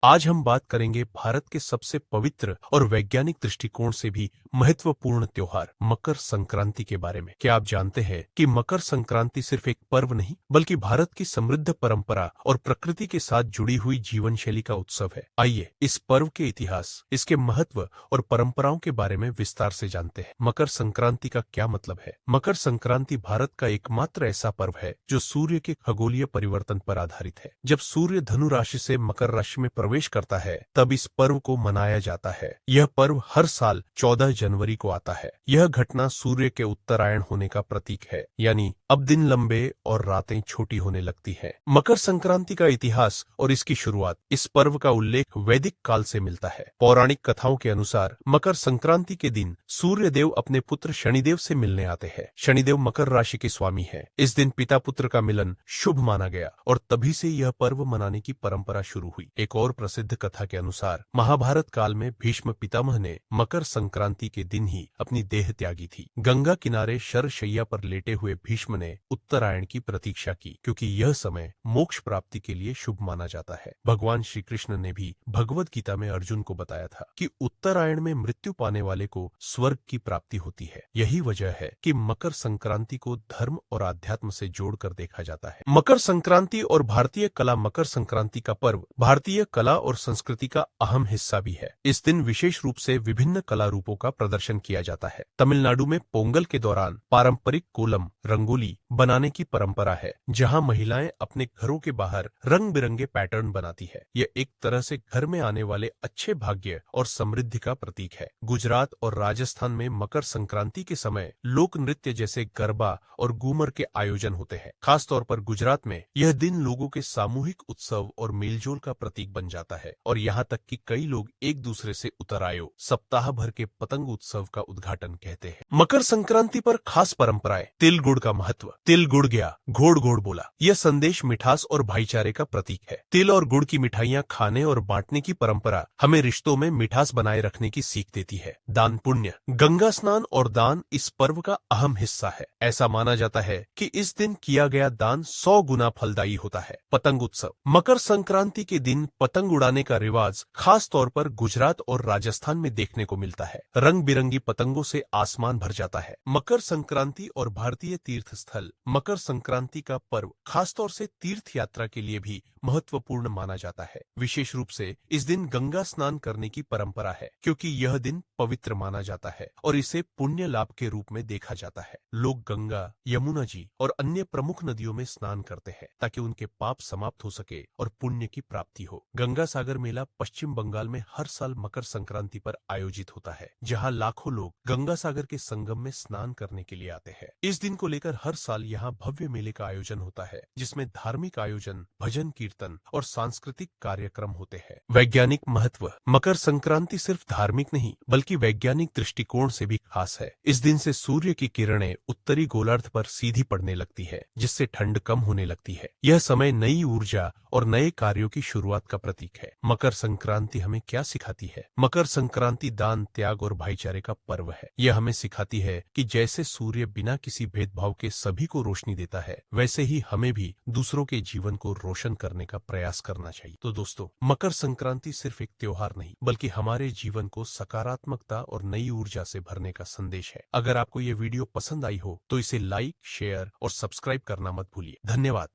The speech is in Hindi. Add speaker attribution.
Speaker 1: आज हम बात करेंगे भारत के सबसे पवित्र और वैज्ञानिक दृष्टिकोण से भी महत्वपूर्ण त्योहार मकर संक्रांति के बारे में। क्या आप जानते हैं कि मकर संक्रांति सिर्फ एक पर्व नहीं बल्कि भारत की समृद्ध परंपरा और प्रकृति के साथ जुड़ी हुई जीवन शैली का उत्सव है। आइए इस पर्व के इतिहास, इसके महत्व और परंपराओं के बारे में विस्तार से जानते हैं। मकर संक्रांति का क्या मतलब है? मकर संक्रांति भारत का एकमात्र ऐसा पर्व है जो सूर्य के खगोलीय परिवर्तन पर आधारित है। जब सूर्य धनु राशि से मकर राशि में प्रवेश करता है तब इस पर्व को मनाया जाता है। यह पर्व हर साल 14 जनवरी को आता है। यह घटना सूर्य के उत्तरायण होने का प्रतीक है, यानी अब दिन लंबे और रातें छोटी होने लगती हैं। मकर संक्रांति का इतिहास और इसकी शुरुआत, इस पर्व का उल्लेख वैदिक काल से मिलता है। पौराणिक कथाओं के अनुसार मकर संक्रांति के दिन सूर्य देव अपने पुत्र शनिदेव से मिलने आते हैं। शनिदेव मकर राशि के स्वामी है। इस दिन पिता पुत्र का मिलन शुभ माना गया और तभी से यह पर्व मनाने की परंपरा शुरू हुई। एक और प्रसिद्ध कथा के अनुसार महाभारत काल में भीष्म पितामह ने मकर संक्रांति के दिन ही अपनी देह त्यागी थी। गंगा किनारे शरशैया पर लेटे हुए भीष्म ने उत्तरायण की प्रतीक्षा की, क्योंकि यह समय मोक्ष प्राप्ति के लिए शुभ माना जाता है। भगवान श्री कृष्ण ने भी भगवद गीता में अर्जुन को बताया था कि उत्तरायण में मृत्यु पाने वाले को स्वर्ग की प्राप्ति होती है। यही वजह है कि मकर संक्रांति को धर्म और आध्यात्म से जोड़कर देखा जाता है। मकर संक्रांति और भारतीय कला, मकर संक्रांति का पर्व भारतीय कला और संस्कृति का अहम हिस्सा भी है। इस दिन विशेष रूप से विभिन्न कला रूपों का प्रदर्शन किया जाता है। तमिलनाडु में पोंगल के दौरान पारंपरिक कोलम, रंगोली बनाने की परंपरा है, जहां महिलाएं अपने घरों के बाहर रंग बिरंगे पैटर्न बनाती है। यह एक तरह से घर में आने वाले अच्छे भाग्य और समृद्धि का प्रतीक है। गुजरात और राजस्थान में मकर संक्रांति के समय लोक नृत्य जैसे गरबा और घूमर के आयोजन होते हैं। खासतौर पर गुजरात में यह दिन लोगों के सामूहिक उत्सव और मेलजोल का प्रतीक बन जाता है और यहाँ तक कि कई लोग एक दूसरे से उतरायो, सप्ताह भर के पतंग उत्सव का उद्घाटन कहते हैं। मकर संक्रांति पर खास परंपराएं। तिल गुड़ का महत्व। तिल गुड़ गया, घोड़ घोड़ बोला। यह संदेश मिठास और भाईचारे का प्रतीक है। तिल और गुड़ की मिठाइयां खाने और बांटने की परंपरा हमें रिश्तों में मिठास बनाए रखने की सीख देती है। दान पुण्य। गंगा स्नान और दान इस पर्व का अहम हिस्सा है। ऐसा माना जाता है कि इस दिन किया गया दान 100 गुना फलदायी होता है। पतंग उत्सव। मकर संक्रांति के दिन पतंग उड़ाने का रिवाज खास तौर पर गुजरात और राजस्थान में देखने को मिलता है। रंग बिरंगी पतंगों से आसमान भर जाता है। मकर संक्रांति और भारतीय तीर्थ स्थल। मकर संक्रांति का पर्व खासतौर से तीर्थ यात्रा के लिए भी महत्वपूर्ण माना जाता है। विशेष रूप से इस दिन गंगा स्नान करने की परंपरा है, क्योंकि यह दिन पवित्र माना जाता है और इसे पुण्य लाभ के रूप में देखा जाता है। लोग गंगा, यमुना जी और अन्य प्रमुख नदियों में स्नान करते हैं ताकि उनके पाप समाप्त हो सके और पुण्य की प्राप्ति हो। गंगा सागर मेला पश्चिम बंगाल में हर साल मकर संक्रांति पर आयोजित होता है, जहां लाखों लोग गंगा सागर के संगम में स्नान करने के लिए आते हैं। इस दिन को लेकर हर साल यहाँ भव्य मेले का आयोजन होता है, जिसमें धार्मिक आयोजन, भजन कीर्तन और सांस्कृतिक कार्यक्रम होते हैं। वैज्ञानिक महत्व। मकर संक्रांति सिर्फ धार्मिक नहीं बल्कि वैज्ञानिक दृष्टिकोण से भी खास है। इस दिन से सूर्य की किरणें उत्तरी गोलार्ध पर सीधी पड़ने लगती है, जिससे ठंड कम होने लगती है। यह समय नई ऊर्जा और नए कार्यों की शुरुआत का प्रतीक है। मकर संक्रांति हमें क्या सिखाती है? मकर संक्रांति दान, त्याग और भाईचारे का पर्व है। यह हमें सिखाती है कि जैसे सूर्य बिना किसी भेदभाव के सभी को रोशनी देता है, वैसे ही हमें भी दूसरों के जीवन को रोशन करने का प्रयास करना चाहिए। तो दोस्तों, मकर संक्रांति सिर्फ एक त्योहार नहीं बल्कि हमारे जीवन को सकारात्मकता और नई ऊर्जा से भरने का संदेश है। अगर आपको ये वीडियो पसंद आई हो तो इसे लाइक, शेयर और सब्सक्राइब करना मत भूलिए। धन्यवाद।